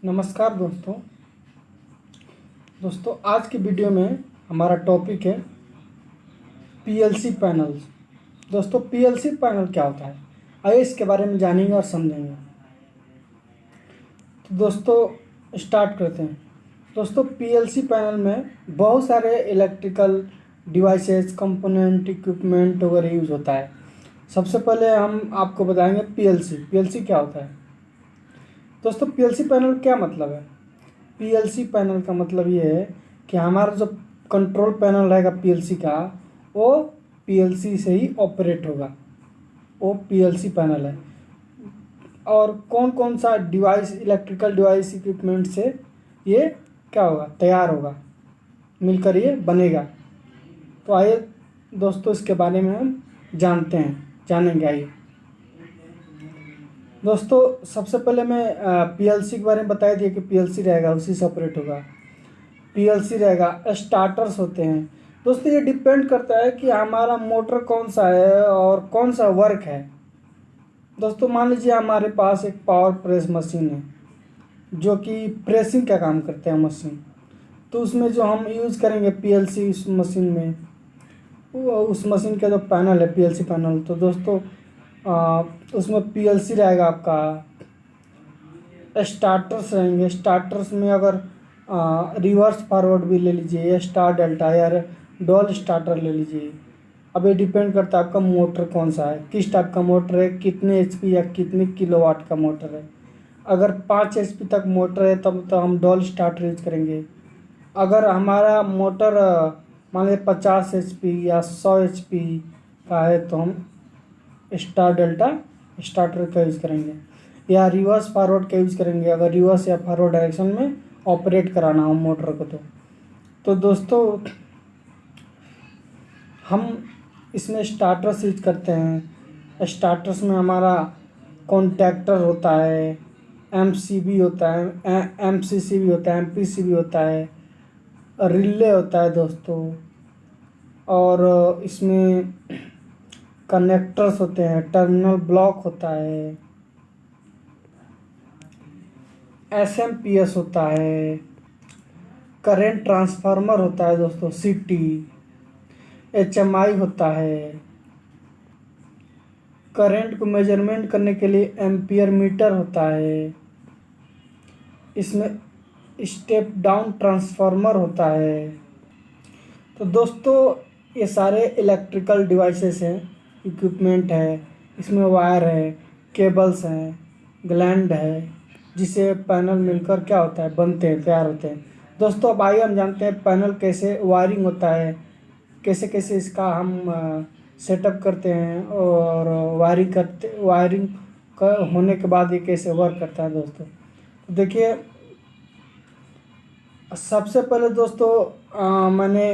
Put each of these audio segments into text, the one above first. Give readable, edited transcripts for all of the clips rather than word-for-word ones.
नमस्कार दोस्तों आज की वीडियो में हमारा टॉपिक है पीएलसी पैनल्स। दोस्तों पीएलसी पैनल क्या होता है, आइए इसके बारे में जानेंगे और समझेंगे। तो दोस्तों स्टार्ट करते हैं। दोस्तों पीएलसी पैनल में बहुत सारे इलेक्ट्रिकल डिवाइसेस, कंपोनेंट, इक्विपमेंट वगैरह यूज होता है। सबसे पहले हम आपको बताएंगे पीएलसी क्या होता है। दोस्तों पीएलसी पैनल क्या मतलब है? पीएलसी पैनल का मतलब ये है कि हमारा जो कंट्रोल पैनल रहेगा पीएलसी का, वो पीएलसी से ही ऑपरेट होगा, वो पीएलसी पैनल है। और कौन कौन सा डिवाइस, इलेक्ट्रिकल डिवाइस, इक्विपमेंट से ये क्या होगा, तैयार होगा, मिलकर ये बनेगा। तो आइए दोस्तों इसके बारे में हम जानेंगे। आइए दोस्तों सबसे पहले मैं पीएलसी के बारे में बता दिया कि पीएलसी रहेगा, उसी से ऑपरेट होगा। पीएलसी रहेगा, स्टार्टर्स होते हैं। दोस्तों ये डिपेंड करता है कि हमारा मोटर कौन सा है और कौन सा वर्क है। दोस्तों मान लीजिए हमारे पास एक पावर प्रेस मशीन है जो कि प्रेसिंग का काम करते हैं मशीन, तो उसमें जो हम यूज़ करेंगे पीएलसी उस मशीन में, उस मशीन का जो पैनल है पीएलसी पैनल, तो दोस्तों उसमें पीएलसी रहेगा आपका। स्टार्टर्स रहेंगे, स्टार्टर्स में अगर रिवर्स फॉरवर्ड भी ले लीजिए, या स्टार डेल्टा या डॉल स्टार्टर ले लीजिए। अब ये डिपेंड करता है आपका मोटर कौन सा है, किस टाइप का मोटर है, कितने एचपी या कितने किलोवाट का मोटर है। अगर 5 एचपी तक मोटर है तब तो हम डॉल स्टार्टर यूज करेंगे। अगर हमारा मोटर मान लीजिए 50 एचपी या 100 एचपी का है तो हम स्टार डेल्टा स्टार्टर का यूज़ करेंगे, या रिवर्स फॉरवर्ड का यूज़ करेंगे अगर रिवर्स या फॉरवर्ड डायरेक्शन में ऑपरेट कराना हो मोटर को। तो दोस्तों हम इसमें स्टार्टर्स यूज करते हैं। स्टार्टर्स में हमारा कॉन्टैक्टर होता है, एमसीबी होता है, एमसीसी भी होता है, एमपीसी भी होता है, रिले होता है दोस्तों। और इसमें कनेक्टर्स होते हैं, टर्मिनल ब्लॉक होता है, एसएमपीएस होता है, करेंट ट्रांसफार्मर होता है दोस्तों, सीटी, एचएमआई होता है, करंट को मेजरमेंट करने के लिए एम्पियर मीटर होता है, इसमें स्टेप डाउन ट्रांसफार्मर होता है। तो दोस्तों ये सारे इलेक्ट्रिकल डिवाइसेस हैं, इक्विपमेंट है, इसमें वायर है, केबल्स हैं, ग्लैंड है, जिसे पैनल मिलकर क्या होता है, बनते हैं, तैयार होते हैं। दोस्तों अब आइए हम जानते हैं पैनल कैसे वायरिंग होता है, कैसे कैसे इसका हम सेटअप करते हैं, और वायरिंग होने के बाद ये कैसे वर्क करता है। दोस्तों तो देखिए सबसे पहले दोस्तों मैंने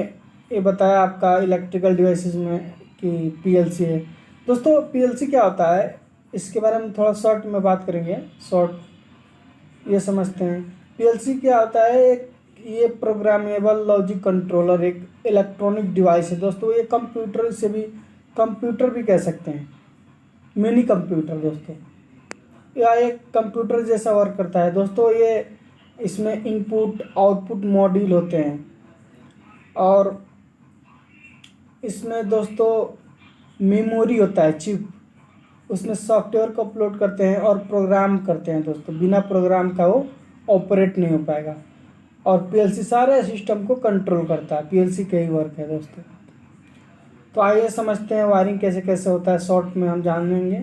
ये बताया आपका इलेक्ट्रिकल डिवाइसेस में कि पीएलसी है। दोस्तों पीएलसी क्या होता है इसके बारे में थोड़ा शॉर्ट में बात करेंगे। शॉर्ट ये समझते हैं पीएलसी क्या होता है। ये प्रोग्रामेबल लॉजिक कंट्रोलर एक इलेक्ट्रॉनिक डिवाइस है दोस्तों। ये कंप्यूटर भी कह सकते हैं, मिनी कंप्यूटर दोस्तों, या एक कंप्यूटर जैसा वर्क करता है दोस्तों। ये इसमें इनपुट आउटपुट मॉड्यूल होते हैं, और इसमें दोस्तों मेमोरी होता है, चिप, उसमें सॉफ्टवेयर को अपलोड करते हैं और प्रोग्राम करते हैं दोस्तों। बिना प्रोग्राम का वो ऑपरेट नहीं हो पाएगा। और पीएलसी सारे सिस्टम को कंट्रोल करता है, पीएलसी का ही वर्क है दोस्तों। तो आइए समझते हैं वायरिंग कैसे कैसे होता है, शॉर्ट में हम जानेंगे।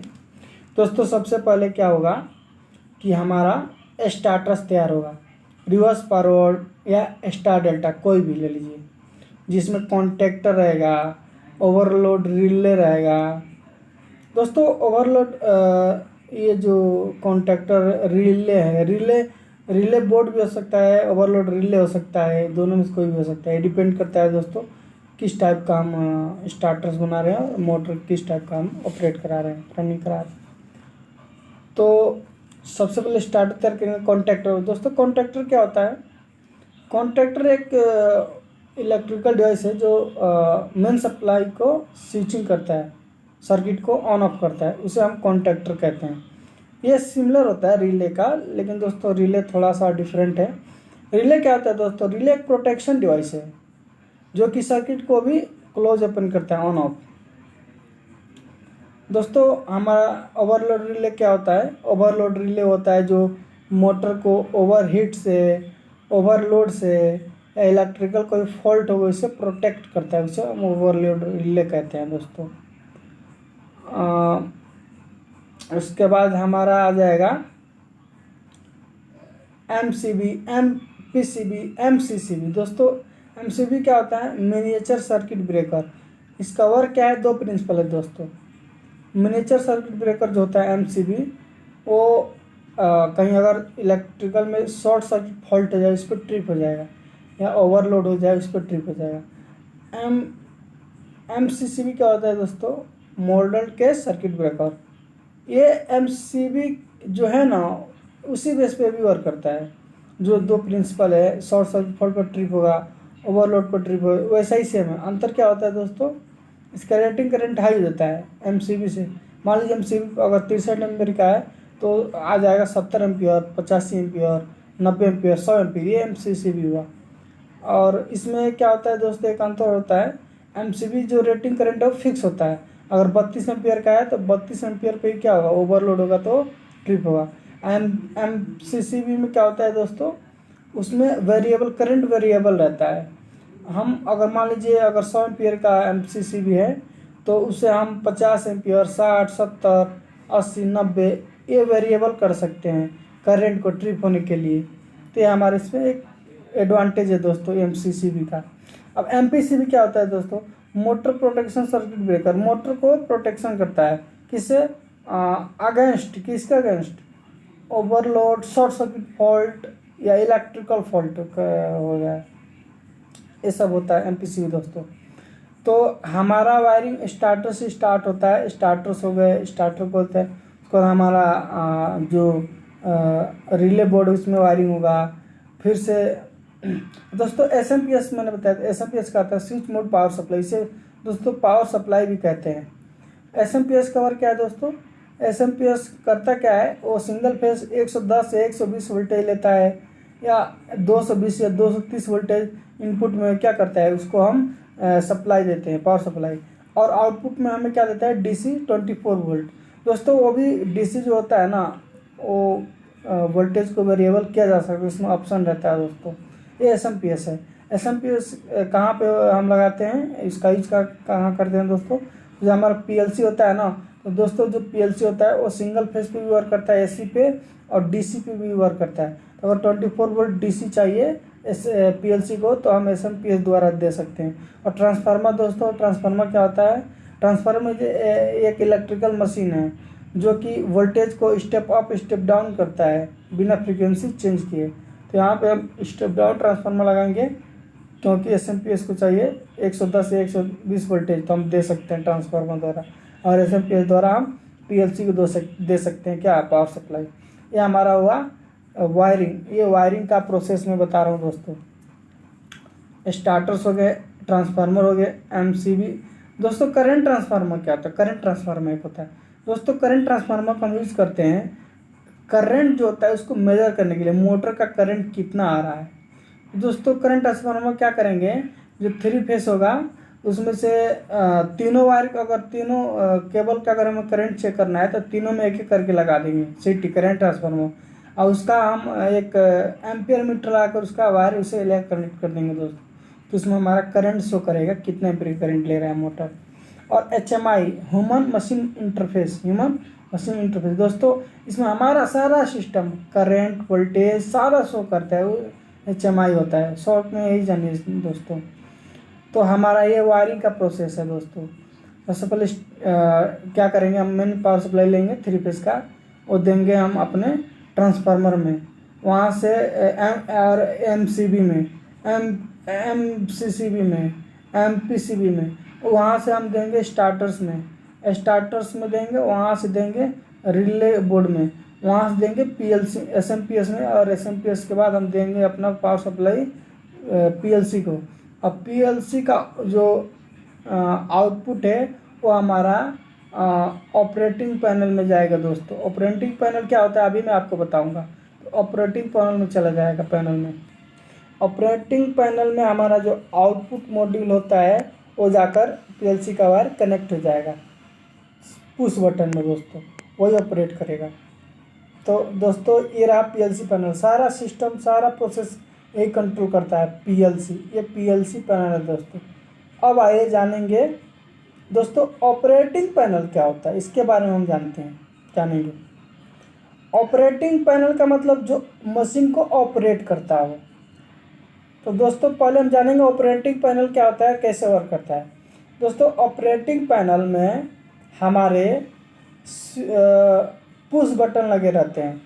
दोस्तों सबसे पहले क्या होगा कि हमारा स्टार्टर्स तैयार होगा, रिवर्स फॉरवर्ड या स्टार डेल्टा कोई भी ले लीजिए, जिसमें कॉन्टैक्टर रहेगा, ओवरलोड रिले रहेगा। दोस्तों ओवरलोड ये जो कॉन्टैक्टर रिले है, रिले बोर्ड भी हो सकता है, ओवरलोड रिले हो सकता है, दोनों में से कोई भी हो सकता है। डिपेंड करता है दोस्तों किस टाइप का हम स्टार्टर्स बना रहे हैं और मोटर किस टाइप का हम ऑपरेट करा रहे हैं, रनिंग करा रहे हैं। तो सबसे पहले स्टार्टर तैयार करेंगे कॉन्टैक्टर। दोस्तों कॉन्टैक्टर क्या होता है? कॉन्टैक्टर एक इलेक्ट्रिकल डिवाइस है जो मेन सप्लाई को स्विचिंग करता है, सर्किट को ऑन ऑफ करता है, उसे हम कॉन्टैक्टर कहते हैं। ये सिमिलर होता है रिले का, लेकिन दोस्तों रिले थोड़ा सा डिफरेंट है। रिले क्या होता है दोस्तों? रिले एक प्रोटेक्शन डिवाइस है जो कि सर्किट को भी क्लोज ओपन करता है, ऑन ऑफ। दोस्तों हमारा ओवरलोड रिले क्या होता है? ओवरलोड रिले होता है जो मोटर को ओवरहीट से, ओवरलोड से या इलेक्ट्रिकल कोई फॉल्ट हो उससे प्रोटेक्ट करता है, उसे हम ओवरलोड रिले कहते हैं दोस्तों। उसके बाद हमारा आ जाएगा MCB, MPCB, MCCB। दोस्तों MCB क्या होता है? Miniature circuit breaker. इसका वर्क क्या है? दो प्रिंसिपल है दोस्तों। मिनिएचर सर्किट ब्रेकर जो होता है MCB, वो कहीं अगर इलेक्ट्रिकल में शॉर्ट सर्किट फॉल्ट हो जाए इस पर ट्रिप हो जाएगा, या ओवरलोड हो जाए उस पर ट्रिप हो जाएगा। MCCB क्या होता है दोस्तों? मॉडल के सर्किट ब्रेकर। ये MCB जो है ना, उसी बेस पे भी वर्क करता है। जो दो प्रिंसिपल है, शॉर्ट सर्किट फॉल्ट पर ट्रिप होगा, ओवरलोड पर ट्रिप होगा, वैसा ही सेम है। अंतर क्या होता है दोस्तों? इसका रेटिंग करंट हाई हो जाता है MCB से। मान लीजिए MCB अगर 63 एम्पियर का है तो आ जाएगा 70 एम्पियर, 85 एम्पियर, 90 एम्पियर, 100 एम्पियर, ये MCCB हुआ। और इसमें क्या होता है दोस्तों? एक अंतर होता है, MCB जो रेटिंग करंट है वो फिक्स होता है। अगर 32 एम्पियर का है तो 32 एम्पियर पे ही क्या होगा? ओवरलोड होगा तो ट्रिप होगा। MCCB में क्या होता है दोस्तों? उसमें वेरिएबल करंट वेरिएबल रहता है। हम अगर मान लीजिए अगर 100 एम्पियर का MCCB है तो उसे हम 50 एम्पियर, 60, 70, 80, 90 ये वेरिएबल कर सकते हैं करंट को ट्रिप होने के लिए। तो ये हमारे इसमें एक एडवांटेज है दोस्तों MCCB का। अब MPCB क्या होता है दोस्तों? Motor protection circuit breaker. Motor को प्रोटेक्शन करता है, किससे? अगेंस्ट, किसका against? Overload, short circuit fault या इलेक्ट्रिकल फॉल्ट हो गया, ये सब होता है MPCB दोस्तों। तो हमारा वायरिंग स्टार्टर से स्टार्ट होता है। स्टार्टर्स हो गए, स्टार्टर बोलते हैं उसको। हमारा जो रिले बोर्ड उसमें वायरिंग होगा। फिर से दोस्तों SMPS मैंने बताया, SMPS का आता है स्विच मोड पावर सप्लाई। इसे दोस्तों पावर सप्लाई भी कहते हैं। SMPS का वर्क क्या है दोस्तों? SMPS करता क्या है? वो सिंगल फेज 110 से 120 वोल्टेज लेता है, या 220 या 230 वोल्टेज इनपुट में क्या करता है? उसको हम सप्लाई देते हैं, पावर सप्लाई। और आउटपुट में हमें क्या देता है? DC 24 volt. दोस्तों वो भी DC जो होता है ना, वो वोल्टेज को वेरिएबल किया जा सकता है, उसमें ऑप्शन रहता है दोस्तों। ये SMPS है। SMPS कहाँ पे हम लगाते हैं? इसका यूज कहाँ करते हैं दोस्तों? जो हमारा PLC होता है ना, तो दोस्तों जो PLC होता है वो सिंगल फेज पे भी वर्क करता है AC पे, और DC पे भी वर्क करता है। तो अगर 24 वोल्ट DC चाहिए इस PLC को तो हम SMPS द्वारा दे सकते हैं। और ट्रांसफार्मर दोस्तों, ट्रांसफार्मर क्या होता है? ट्रांसफार्मर एक इलेक्ट्रिकल मशीन है जो कि वोल्टेज को स्टेप अप स्टेप डाउन करता है बिना फ्रीक्वेंसी चेंज किए। तो यहाँ पे हम स्टेप डाउन ट्रांसफार्मर लगाएंगे, क्योंकि SMPS को चाहिए 110 से 120 वोल्टेज, तो हम दे सकते हैं ट्रांसफार्मर द्वारा। और SMPS द्वारा हम PLC को दे सकते हैं क्या? Power supply. ये हमारा हुआ वायरिंग। ये वायरिंग का प्रोसेस मैं बता रहा हूँ दोस्तों। स्टार्टर्स हो गए, ट्रांसफार्मर हो गए, MCB। दोस्तों करंट ट्रांसफार्मर क्या होता है? करंट ट्रांसफार्मर एक होता है दोस्तों। करंट ट्रांसफार्मर का हम यूज़ करते हैं करंट जो होता है उसको मेजर करने के लिए, मोटर का करंट कितना आ रहा है। दोस्तों करंट ट्रांसफार्मर क्या करेंगे? जो 3 फेस होगा उसमें से तीनों वायर, अगर तीनों केबल का अगर हमें करंट चेक करना है तो तीनों में एक एक करके लगा देंगे सिटी करंट ट्रांसफार्मर। और उसका हम एक एम्पियर मीटर लगाकर उसका वायर उसे ले कनेक्ट कर देंगे दोस्तों। तो उसमें हमारा करंट शो करेगा कितना एम्पियर करंट ले रहा है मोटर। और HMI, human machine interface, human machine interface दोस्तों, इसमें हमारा सारा सिस्टम करंट वोल्टेज सारा शो करता है, वो HMI होता है। शॉर्ट में यही जानिए दोस्तों। तो हमारा ये वायरिंग का प्रोसेस है दोस्तों। सबसे पहले क्या करेंगे? हम मेन पावर सप्लाई लेंगे 3 फेस का, वो देंगे हम अपने ट्रांसफार्मर में, वहाँ से और MCB में, MCCB में, MPCB में, वहाँ से हम देंगे स्टार्टर्स में, स्टार्टर्स में देंगे, वहाँ से देंगे रिले बोर्ड में, वहाँ से देंगे PLC SMPS में, और SMPS के बाद हम देंगे अपना पावर सप्लाई PLC को। अब PLC का जो आउटपुट है वो हमारा ऑपरेटिंग पैनल में जाएगा दोस्तों। ऑपरेटिंग पैनल क्या होता है अभी मैं आपको बताऊंगा। तो ऑपरेटिंग पैनल में चला जाएगा। पैनल में ऑपरेटिंग पैनल में हमारा जो आउटपुट मॉड्यूल होता है वो जाकर पीएलसी का वायर कनेक्ट हो जाएगा पुश बटन में दोस्तों, वही ऑपरेट करेगा। तो दोस्तों ये रहा पीएलसी पैनल, सारा सिस्टम सारा प्रोसेस यही कंट्रोल करता है पीएलसी। ये पीएलसी पैनल है दोस्तों। अब आइए जानेंगे दोस्तों ऑपरेटिंग पैनल क्या होता है, इसके बारे में हम जानेंगे। ऑपरेटिंग पैनल का मतलब जो मशीन को ऑपरेट करता है। तो दोस्तों पहले हम जानेंगे ऑपरेटिंग पैनल क्या होता है, कैसे वर्क करता है। दोस्तों ऑपरेटिंग पैनल में हमारे पुश बटन लगे रहते हैं,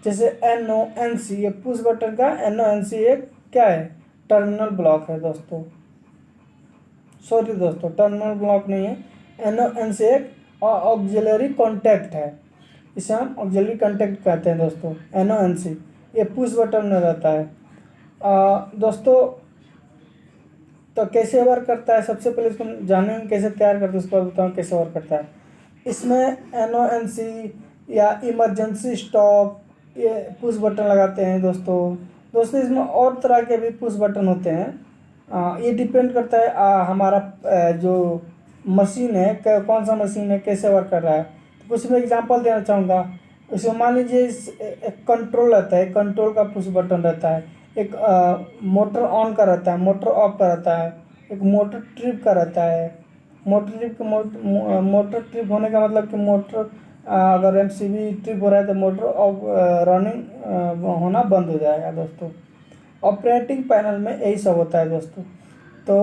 जैसे NONC। ये पुश बटन का NONC एक क्या है, टर्मिनल ब्लॉक है दोस्तों। सॉरी दोस्तों, टर्मिनल ब्लॉक नहीं है, NONC एक ऑक्सिलरी कॉन्टैक्ट है, इसे हम ऑक्सिलरी कॉन्टैक्ट कहते हैं दोस्तों। NONC ये पुश बटन में रहता है। दोस्तों तो कैसे वर्क करता है, सबसे पहले इसको जानेंगे कैसे तैयार करते हैं, उसके बाद बताऊँ कैसे वर्क करता है। इसमें NONC या इमरजेंसी स्टॉप ये पुश बटन लगाते हैं दोस्तों। इसमें और तरह के भी पुश बटन होते हैं। ये डिपेंड करता है हमारा जो मशीन है कौन सा मशीन है, कैसे वर्क कर रहा है। तो कुछ मैं एग्जांपल देना चाहूँगा। इसमें मान लीजिए एक कंट्रोल रहता है, कंट्रोल का पुश बटन रहता है, एक मोटर ऑन का रहता है, मोटर ऑफ का रहता है, एक मोटर ट्रिप का रहता है। मोटर ट्रिप होने का मतलब कि मोटर अगर MCB ट्रिप हो रहा है तो मोटर ऑफ रनिंग होना बंद हो जाएगा दोस्तों। ऑपरेटिंग पैनल में यही सब होता है दोस्तों। तो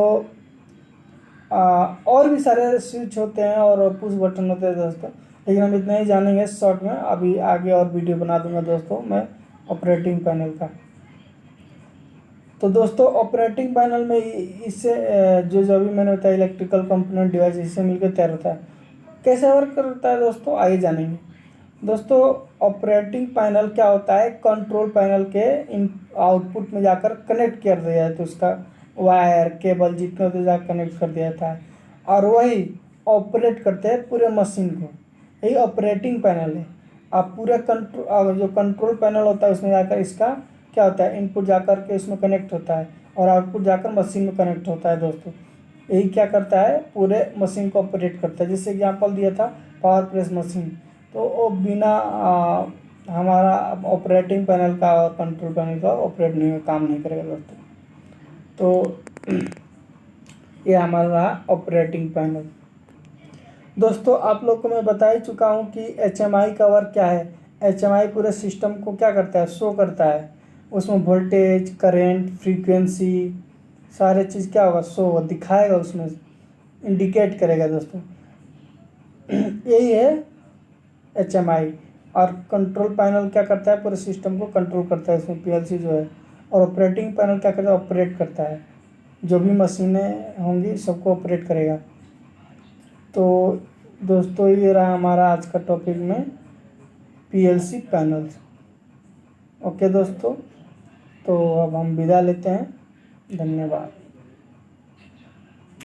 और भी सारे स्विच होते हैं और पुश बटन होते हैं दोस्तों, लेकिन हम इतना ही जानेंगे शॉर्ट में। अभी आगे और वीडियो बना दूंगा दोस्तों मैं ऑपरेटिंग पैनल का। तो दोस्तों ऑपरेटिंग पैनल में इससे जो अभी मैंने बताया इलेक्ट्रिकल कंपोनेंट डिवाइस इससे मिलकर तैयार होता है। कैसे वर्क करता है दोस्तों आइए जानेंगे। दोस्तों ऑपरेटिंग पैनल क्या होता है, कंट्रोल पैनल के इन आउटपुट में जाकर कनेक्ट कर दिया जाता है, उसका वायर केबल जितने होते जाकर कनेक्ट कर दिया जाता है और वही ऑपरेट करते हैं पूरे मशीन को। यही ऑपरेटिंग पैनल है। आप पूरे जो कंट्रोल पैनल होता है उसमें जाकर इसका क्या होता है, इनपुट जाकर के इसमें कनेक्ट होता है और आउटपुट जाकर मशीन में कनेक्ट होता है दोस्तों। यही क्या करता है, पूरे मशीन को ऑपरेट करता है। जैसे एग्जांपल दिया था पावर प्रेस मशीन, तो वो बिना हमारा ऑपरेटिंग पैनल का और कंट्रोल पैनल का ऑपरेट नहीं काम नहीं करेगा दोस्तों। तो ये हमारा ऑपरेटिंग पैनल। दोस्तों आप लोग को मैं बता ही चुका हूँ कि HMI का वर्क क्या है। HMI पूरे सिस्टम को क्या करता है, शो करता है। उसमें वोल्टेज, करंट, फ्रीक्वेंसी सारे चीज़ क्या होगा, शो होगा, दिखाएगा, उसमें इंडिकेट करेगा दोस्तों। यही है HMI। और कंट्रोल पैनल क्या करता है, पूरे सिस्टम को कंट्रोल करता है, इसमें PLC जो है। और ऑपरेटिंग पैनल क्या करता है, ऑपरेट करता है, जो भी मशीनें होंगी सबको ऑपरेट करेगा। तो दोस्तों ये रहा हमारा आज का टॉपिक में PLC पैनल्स। ओके दोस्तों, तो अब हम विदा लेते हैं। धन्यवाद।